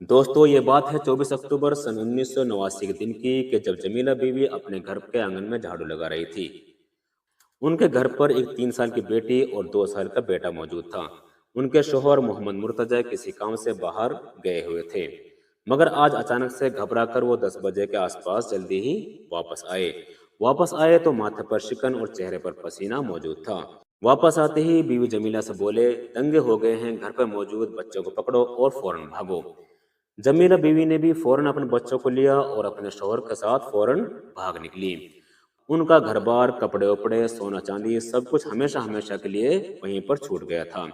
दोस्तों ये बात है 24 अक्टूबर सन 1989 के दिन की कि जब जमीला बीवी अपने घर के आंगन में झाड़ू लगा रही थी। उनके घर पर एक 3 साल की बेटी और 2 साल का बेटा मौजूद था। उनके शोहर मोहम्मद मुर्तजा किसी काम से बाहर गए हुए थे, मगर आज अचानक से घबराकर वो 10 बजे के आसपास जल्दी ही वापस आए तो माथे पर शिकन और चेहरे पर पसीना मौजूद था। वापस आते ही बीवी जमीला से बोले, दंगे हो गए हैं, घर पर मौजूद बच्चों को पकड़ो और फौरन भागो। जमीला बीवी ने भी फौरन अपने बच्चों को लिया और अपने शौहर के साथ फौरन भाग निकली। उनका घर बार, कपड़े उपड़े, सोना चांदी सब कुछ हमेशा हमेशा के लिए वहीं पर छूट गया था।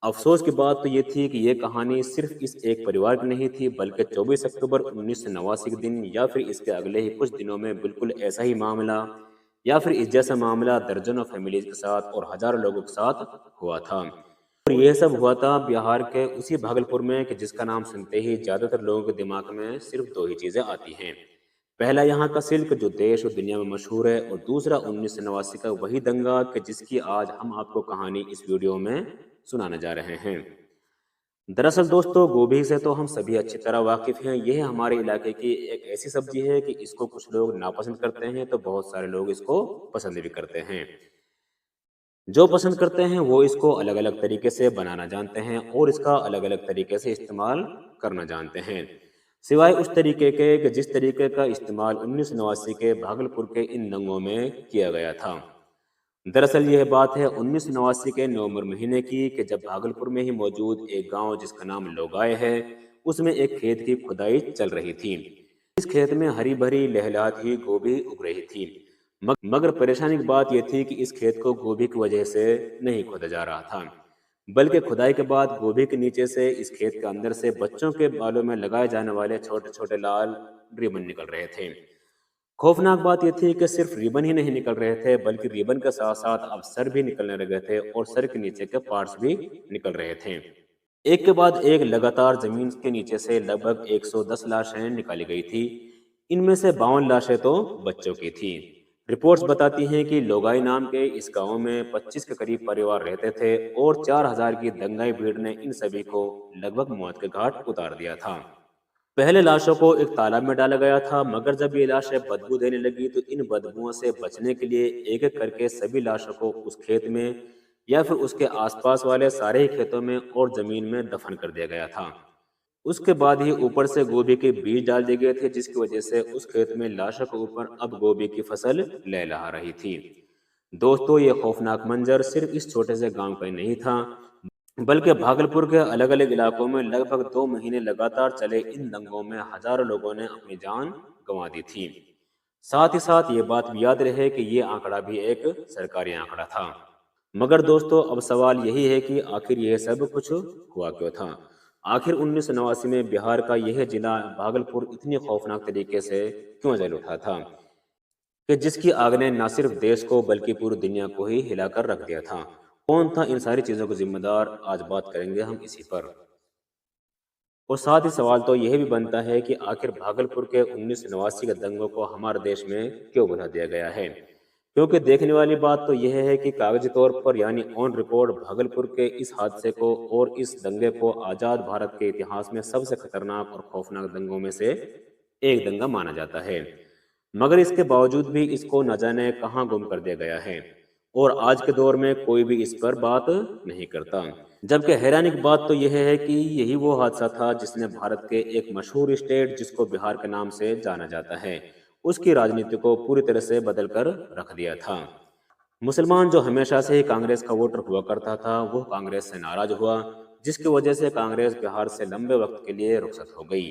अफसोस की बात तो ये थी कि ये कहानी सिर्फ इस एक परिवार की नहीं थी, बल्कि 24 अक्टूबर 1989 के दिन या फिर इसके अगले ही कुछ दिनों में बिल्कुल ऐसा ही मामला या फिर इस जैसा मामला दर्जनों फैमिलीज के साथ और हजारों लोगों के साथ हुआ था। और ये सब हुआ था बिहार के उसी भागलपुर में कि जिसका नाम सुनते ही ज्यादातर लोगों के दिमाग में सिर्फ दो ही चीजें आती हैं। पहला यहाँ का सिल्क जो देश और दुनिया में मशहूर है, और दूसरा 1989 का वही दंगा कि जिसकी आज हम आपको कहानी इस वीडियो में सुनाने जा रहे हैं। दरअसल दोस्तों, गोभी से तो हम सभी अच्छी तरह वाकिफ हैं। यह हमारे इलाके की एक ऐसी सब्जी है कि इसको कुछ लोग नापसंद करते हैं तो बहुत सारे लोग इसको पसंद भी करते हैं। जो पसंद करते हैं वो इसको अलग अलग तरीके से बनाना जानते हैं और इसका अलग अलग तरीके से इस्तेमाल करना जानते हैं, सिवाय उस तरीके के कि जिस तरीके का इस्तेमाल 1989 के भागलपुर के इन दंगों में किया गया था। दरअसल यह बात है 1989 के नवंबर महीने की कि जब भागलपुर में ही मौजूद एक गांव जिसका नाम लोगाय है, उसमें एक खेत की खुदाई चल रही थी। इस खेत में हरी भरी लहलहाती गोभी उग रही थी। मगर परेशानी की बात यह थी कि इस खेत को गोभी की वजह से नहीं खोदा जा रहा था, बल्कि खुदाई के बाद गोभी के नीचे से इस खेत के अंदर से बच्चों के बालों में लगाए जाने वाले छोटे छोटे लाल रिबन निकल रहे थे। खौफनाक बात यह थी कि सिर्फ रिबन ही नहीं निकल रहे थे, बल्कि रिबन के साथ साथ अब सर भी निकलने लगे थे और सर के नीचे के पार्ट्स भी निकल रहे थे। एक के बाद एक लगातार जमीन के नीचे से लगभग 110 लाशें निकाली गई थी। इनमें से 52 लाशें तो बच्चों की थी। रिपोर्ट्स बताती हैं कि लोगाई नाम के इस गांव में 25 के करीब परिवार रहते थे और 4000 की दंगाई भीड़ ने इन सभी को लगभग मौत के घाट उतार दिया था। पहले लाशों को एक तालाब में डाला गया था, मगर जब ये लाशें बदबू देने लगी तो इन बदबुओं से बचने के लिए एक एक करके सभी लाशों को उस खेत में या फिर उसके आसपास वाले सारे ही खेतों में और जमीन में दफन कर दिया गया था। उसके बाद ही ऊपर से गोभी के बीज डाल दिए गए थे, जिसकी वजह से उस खेत में लाशों के ऊपर अब गोभी की फसल लहलहा रही थी। दोस्तों, ये खौफनाक मंजर सिर्फ इस छोटे से गांव का ही नहीं था, बल्कि भागलपुर के अलग अलग इलाकों में लगभग 2 महीने लगातार चले इन दंगों में हजारों लोगों ने अपनी जान गंवा दी थी। साथ ही साथ ये बात भी याद रहे कि ये आंकड़ा भी एक सरकारी आंकड़ा था। मगर दोस्तों, अब सवाल यही है कि आखिर यह सब कुछ हुआ क्यों था। आखिर 1989 में बिहार का यह जिला भागलपुर इतनी खौफनाक तरीके से क्यों जल उठा था कि जिसकी आग ने न सिर्फ देश को बल्कि पूरी दुनिया को ही हिलाकर रख दिया था। कौन था इन सारी चीजों का जिम्मेदार, आज बात करेंगे हम इसी पर। और साथ ही सवाल तो यह भी बनता है कि आखिर भागलपुर के 1989 के दंगों को हमारे देश में क्यों बुला दिया गया है। क्योंकि देखने वाली बात तो यह है कि कागजी तौर पर यानी ऑन रिकॉर्ड भागलपुर के इस हादसे को और इस दंगे को आजाद भारत के इतिहास में सबसे खतरनाक और खौफनाक दंगों में से एक दंगा माना जाता है। मगर इसके बावजूद भी इसको न जाने कहाँ गुम कर दिया गया है और आज के दौर में कोई भी इस पर बात नहीं करता। जबकि हैरानी की बात तो यह है कि यही वो हादसा था जिसने भारत के एक मशहूर स्टेट जिसको बिहार के नाम से जाना जाता है, उसकी राजनीति को पूरी तरह से बदल कर रख दिया था। मुसलमान जो हमेशा से ही कांग्रेस का वोटर हुआ करता था, वो कांग्रेस से नाराज हुआ, जिसकी वजह से कांग्रेस बिहार से लंबे वक्त के लिए रुखसत हो गई।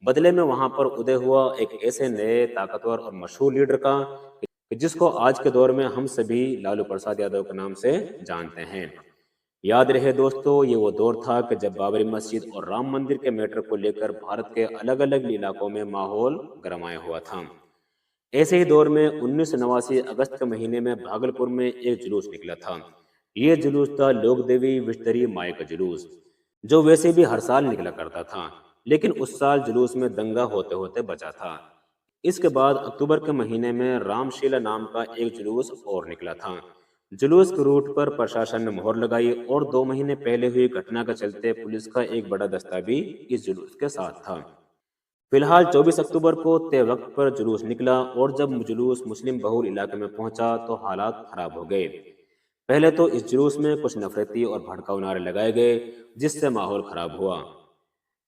बदले में वहां पर उदय हुआ एक ऐसे नए, ताकतवर और मशहूर लीडर का कि जिसको आज के दौर में हम सभी लालू प्रसाद यादव के नाम से जानते हैं। याद रहे दोस्तों, ये वो दौर था कि जब बाबरी मस्जिद और राम मंदिर के मैटर को लेकर भारत के अलग अलग इलाकों में माहौल गरमाया हुआ था। ऐसे ही दौर में 1989 अगस्त के महीने में भागलपुर में एक जुलूस निकला था। ये जुलूस था लोक देवी विषधरी माई का जुलूस, जो वैसे भी हर साल निकला करता था, लेकिन उस साल जुलूस में दंगा होते होते बचा था। इसके बाद अक्टूबर के महीने में रामशीला नाम का एक जुलूस और निकला था, जुलूस के रूट पर प्रशासन ने मोहर लगाई और 2 महीने पहले हुई घटना के चलते पुलिस का एक बड़ा दस्ता भी इस जुलूस के साथ था। फिलहाल 24 अक्टूबर को तय वक्त पर जुलूस निकला और जब जुलूस मुस्लिम बहुल इलाके में पहुंचा तो हालात खराब हो गए। पहले तो इस जुलूस में कुछ नफरती और भड़काऊ नारे लगाए गए, जिससे माहौल खराब हुआ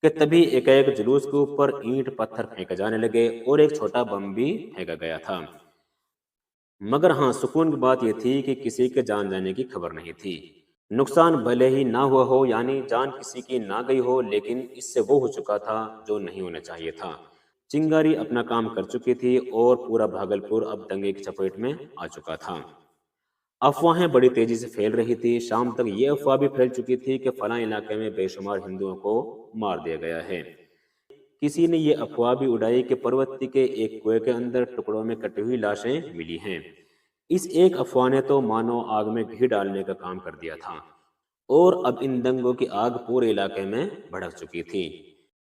कि तभी एकाएक जुलूस के ऊपर ईंट पत्थर फेंके जाने लगे और एक छोटा बम भी फेंका गया था। मगर हाँ, सुकून की बात यह थी कि किसी के जान जाने की खबर नहीं थी। नुकसान भले ही ना हुआ हो, यानी जान किसी की ना गई हो, लेकिन इससे वो हो चुका था जो नहीं होना चाहिए था। चिंगारी अपना काम कर चुकी थी और पूरा भागलपुर अब दंगे की चपेट में आ चुका था। अफवाहें बड़ी तेजी से फैल रही थी। शाम तक ये अफवाह भी फैल चुकी थी कि फलां इलाके में बेशुमार हिंदुओं को मार दिया गया है। किसी ने ये अफवाह भी उड़ाई कि पर्वती के एक कुएं के अंदर टुकड़ों में कटी हुई लाशें मिली हैं। इस एक अफवाह ने तो मानो आग में घी डालने का काम कर दिया था और अब इन दंगों की आग पूरे इलाके में भड़क चुकी थी।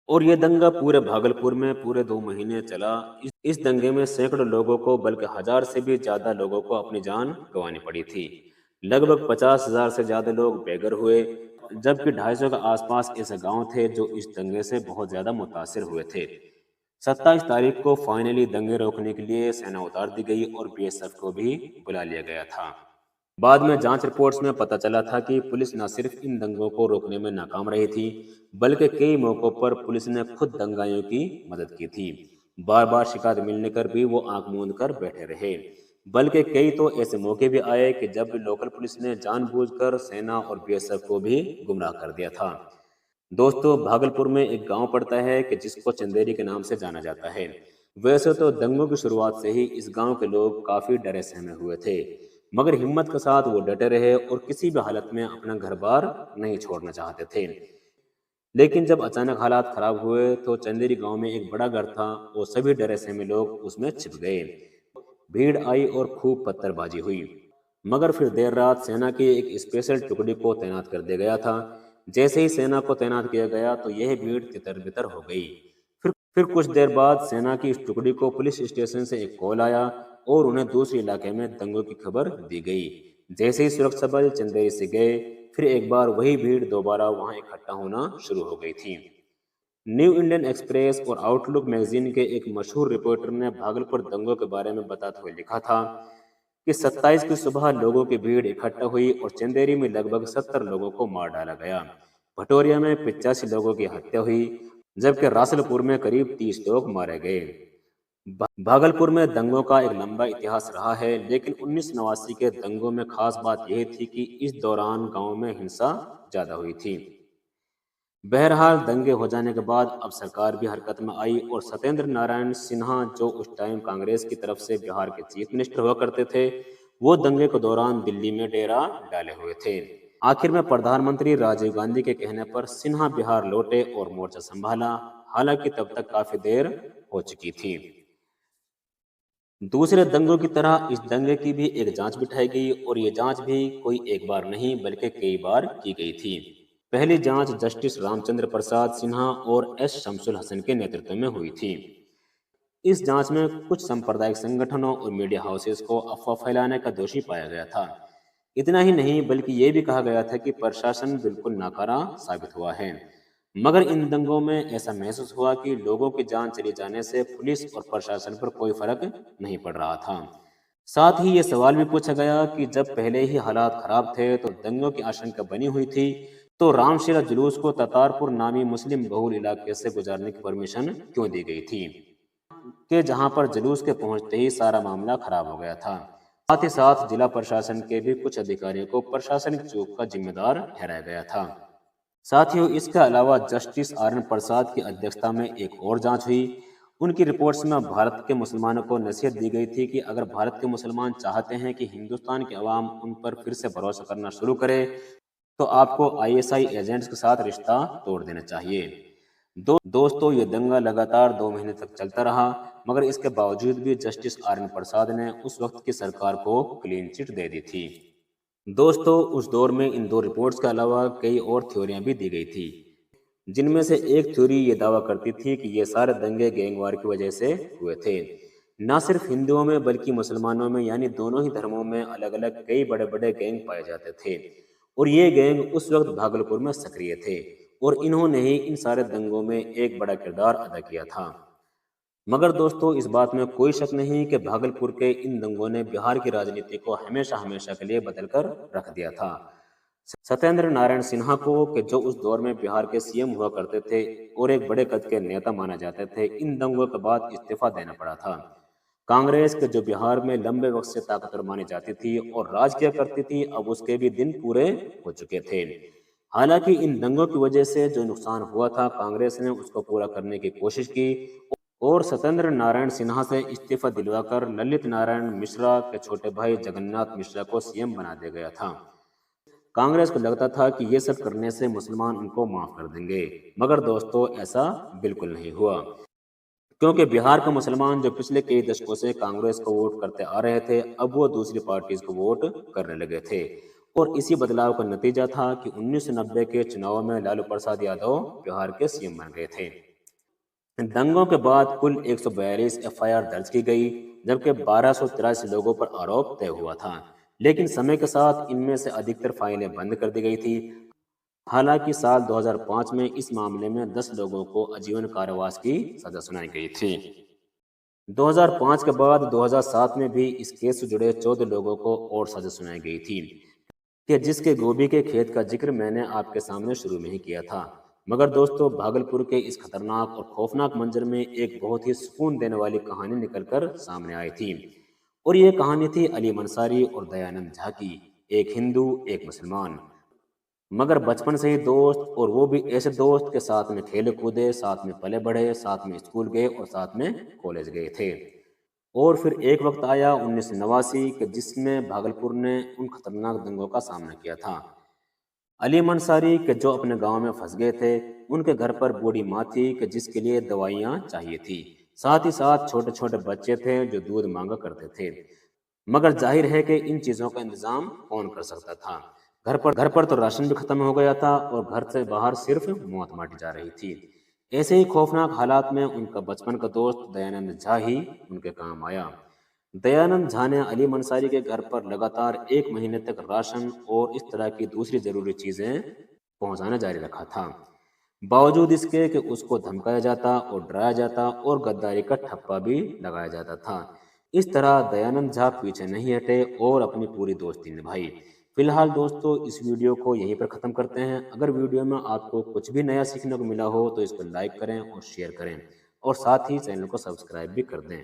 और ये दंगा पूरे भागलपुर में पूरे 2 महीने चला। इस दंगे में सैकड़ों लोगों को, बल्कि 1000 से भी ज्यादा लोगों को अपनी जान गंवानी पड़ी थी। लगभग 50,000 से ज्यादा लोग बेघर हुए, जबकि 250 के आसपास ऐसे गांव थे जो इस दंगे से बहुत ज्यादा मुतासिर हुए थे। 27 तारीख को फाइनली दंगे रोकने के लिए सेना उतार दी गई और बीएसएफ को भी बुला लिया गया था। बाद में जांच रिपोर्ट्स में पता चला था कि पुलिस न सिर्फ इन दंगों को रोकने में नाकाम रही थी, बल्कि कई मौकों पर पुलिस ने खुद दंगाइयों की मदद की थी। बार बार शिकायत मिलने कर भी वो आंख मूंद कर बैठे रहे। बल्कि कई तो ऐसे मौके भी आए कि जब लोकल पुलिस ने जानबूझकर सेना और बीएसएफ को भी गुमराह कर दिया था। दोस्तों, भागलपुर में एक गांव पड़ता है कि जिसको चंदेरी के नाम से जाना जाता है। वैसे तो दंगों की शुरुआत से ही इस गांव के लोग काफी डरे सहमे हुए थे, मगर हिम्मत के साथ वो डटे रहे और किसी भी हालत में अपना घर बार नहीं छोड़ना चाहते थे। लेकिन जब अचानक हालात खराब हुए तो चंदेरी गांव में एक बड़ा घर था और सभी डरे सहमे लोग उसमें छिप गए। भीड़ आई और खूब पत्थरबाजी हुई, मगर फिर देर रात सेना की एक स्पेशल टुकड़ी को तैनात कर दिया गया था। जैसे ही सेना को तैनात किया गया तो यह भीड़ तितर बितर हो गई। फिर कुछ देर बाद सेना की इस टुकड़ी को पुलिस स्टेशन से एक कॉल आया और उन्हें दूसरे इलाके में दंगों की खबर दी गई। जैसे ही सुरक्षा बल चंदेरी से गए, फिर एक बार वही भीड़ दोबारा वहां इकट्ठा होना शुरू हो गई थी। न्यू इंडियन एक्सप्रेस और आउटलुक मैगजीन के एक मशहूर रिपोर्टर ने भागलपुर दंगों के बारे में बताते हुए लिखा था कि 27 की सुबह लोगों की भीड़ इकट्ठा हुई और चंदेरी में लगभग 70 लोगों को मार डाला गया। भटोरिया में 85 लोगों की हत्या हुई, जबकि रासलपुर में करीब 30 लोग मारे गए। भागलपुर में दंगों का एक लंबा इतिहास रहा है, लेकिन 1989 के दंगों में खास बात यह थी कि इस दौरान गांव में हिंसा ज्यादा हुई थी। बहरहाल दंगे हो जाने के बाद अब सरकार भी हरकत में आई और सत्येंद्र नारायण सिन्हा, जो उस टाइम कांग्रेस की तरफ से बिहार के चीफ मिनिस्टर हुआ करते थे, वो दंगे के दौरान दिल्ली में डेरा डाले हुए थे। आखिर में प्रधानमंत्री राजीव गांधी के कहने पर सिन्हा बिहार लौटे और मोर्चा संभाला। हालांकि तब तक काफी देर हो चुकी थी। दूसरे दंगों की तरह इस दंगे की भी एक जांच बिठाई गई और ये जांच भी कोई एक बार नहीं बल्कि कई बार की गई थी। पहली जांच जस्टिस रामचंद्र प्रसाद सिन्हा और एस शमसुल हसन के नेतृत्व में हुई थी। इस जांच में कुछ सांप्रदायिक संगठनों और मीडिया हाउसेस को अफवाह फैलाने का दोषी पाया गया था। इतना ही नहीं बल्कि ये भी कहा गया था कि प्रशासन बिल्कुल नाकारा साबित हुआ है। मगर इन दंगों में ऐसा महसूस हुआ कि लोगों की जान चली जाने से पुलिस और प्रशासन पर कोई फर्क नहीं पड़ रहा था। साथ ही ये सवाल भी पूछा गया कि जब पहले ही हालात खराब थे तो दंगों की आशंका बनी हुई थी, तो रामशीला जुलूस को ततारपुर नामी मुस्लिम बहुल इलाके से गुजारने की परमिशन क्यों दी गई थी, कि जहां पर जुलूस के पहुंचते ही सारा मामला खराब हो गया था। साथ ही साथ जिला प्रशासन के भी कुछ अधिकारियों को प्रशासनिक चूक का जिम्मेदार ठहराया गया था। साथियों, इसके अलावा जस्टिस आर एन प्रसाद की अध्यक्षता में एक और जांच हुई। उनकी रिपोर्ट्स में भारत के मुसलमानों को नसीहत दी गई थी कि अगर भारत के मुसलमान चाहते हैं कि हिंदुस्तान के अवाम उन पर फिर से भरोसा करना शुरू करे, तो आपको आईएसआई एजेंट्स के साथ रिश्ता तोड़ देना चाहिए। दोस्तों, ये दंगा लगातार 2 महीने तक चलता रहा, मगर इसके बावजूद भी जस्टिस आर एन प्रसाद ने उस वक्त की सरकार को क्लीन चिट दे दी थी। दोस्तों, उस दौर में इन दो रिपोर्ट्स के अलावा कई और थ्योरियां भी दी गई थी, जिनमें से एक थ्योरी ये दावा करती थी कि ये सारे दंगे गैंगवार की वजह से हुए थे। न सिर्फ हिंदुओं में बल्कि मुसलमानों में यानी दोनों ही धर्मों में अलग अलग कई बड़े बड़े गैंग पाए जाते थे और ये गैंग उस वक्त भागलपुर में सक्रिय थे और इन्होंने ही इन सारे दंगों में एक बड़ा किरदार अदा किया था। मगर दोस्तों इस बात में कोई शक नहीं कि भागलपुर के इन दंगों ने बिहार की राजनीति को हमेशा हमेशा के लिए बदलकर रख दिया था। सत्येंद्र नारायण सिन्हा को कि जो उस दौर में बिहार के सीएम हुआ करते थे और एक बड़े कद के नेता माने जाते थे, इन दंगों के बाद इस्तीफा देना पड़ा था। कांग्रेस के जो बिहार में लंबे वक्त से ताकतवर मानी जाती थी और राज किया करती थी, अब उसके भी दिन पूरे हो चुके थे। हालांकि इन दंगों की वजह से जो नुकसान हुआ था, कांग्रेस ने उसको पूरा करने की कोशिश की और सत्येंद्र नारायण सिन्हा से इस्तीफा दिलवाकर ललित नारायण मिश्रा के छोटे भाई जगन्नाथ मिश्रा को सीएम बना दिया गया था। कांग्रेस को लगता था कि ये सब करने से मुसलमान उनको माफ कर देंगे, मगर दोस्तों ऐसा बिल्कुल नहीं हुआ, क्योंकि बिहार का मुसलमान जो पिछले कई दशकों से कांग्रेस को वोट करते आ रहे थे, अब वो दूसरी पार्टीज को वोट करने लगे थे और इसी बदलाव का नतीजा था कि 1990 के चुनाव में लालू प्रसाद यादव बिहार के सीएम बन गए थे। दंगों के बाद कुल 142 एफआईआर दर्ज की गई, जबकि 1283 लोगों पर आरोप तय हुआ था, लेकिन समय के साथ इनमें से अधिकतर फाइलें बंद कर दी गई थी। हालांकि साल 2005 में इस मामले में 10 लोगों को आजीवन कारावास की सजा सुनाई गई थी। 2005 के बाद 2007 में भी इस केस से जुड़े 14 लोगों को और सजा सुनाई गई थी, कि जिसके गोभी के खेत का जिक्र मैंने आपके सामने शुरू में ही किया था। मगर दोस्तों भागलपुर के इस खतरनाक और खौफनाक मंजर में एक बहुत ही सुकून देने वाली कहानी निकलकर सामने आई थी और ये कहानी थी अली मंसारी और दयानंद झा की, एक हिंदू एक मुसलमान, मगर बचपन से ही दोस्त, और वो भी ऐसे दोस्त के साथ में खेले कूदे, साथ में पले बढ़े, साथ में स्कूल गए और साथ में कॉलेज गए थे। और फिर एक वक्त आया 1989 के जिसमें भागलपुर ने उन खतरनाक दंगों का सामना किया था। अली मंसारी के जो अपने गांव में फंस गए थे, उनके घर पर बूढ़ी माँ थी कि जिसके लिए दवाइयाँ चाहिए थी, साथ ही साथ छोटे छोटे बच्चे थे जो दूध मांगा करते थे। मगर जाहिर है कि इन चीज़ों का इंतजाम कौन कर सकता था। घर पर तो राशन भी खत्म हो गया था और घर से बाहर सिर्फ मौत माटी जा रही थी। ऐसे ही खौफनाक हालात में उनका बचपन का दोस्त दयानंद झा ही उनके काम आया। दयानंद झा ने अली मंसारी के घर पर लगातार 1 महीने तक राशन और इस तरह की दूसरी जरूरी चीजें पहुंचाना जारी रखा था, बावजूद इसके कि उसको धमकाया जाता और डराया जाता और गद्दारी का ठप्पा भी लगाया जाता था। इस तरह दयानंद झा पीछे नहीं हटे और अपनी पूरी दोस्ती निभाई। फिलहाल दोस्तों इस वीडियो को यहीं पर ख़त्म करते हैं। अगर वीडियो में आपको कुछ भी नया सीखने को मिला हो तो इसको लाइक करें और शेयर करें और साथ ही चैनल को सब्सक्राइब भी कर दें।